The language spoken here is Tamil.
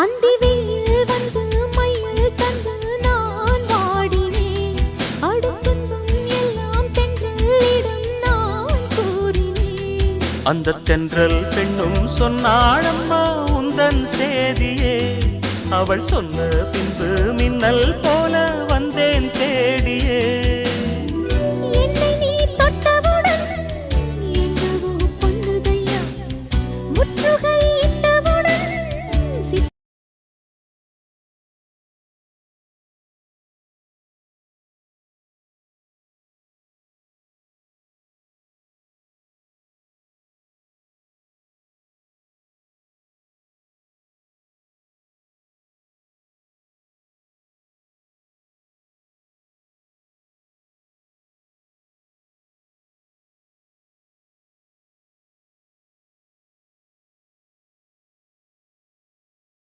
அந்தி வெயில் வந்து மயில் தந்து நான் வாடினேன். அடுத்துன்பம் எல்லாம் தென்றலிடம் நான் கூறினேன். அந்த தென்றல் பெண்ணும் சொன்னாளம்மா உந்தன் சேதியே. அவள் சொன்ன பின்பு மின்னல் போல வந்தேன் தேடியே.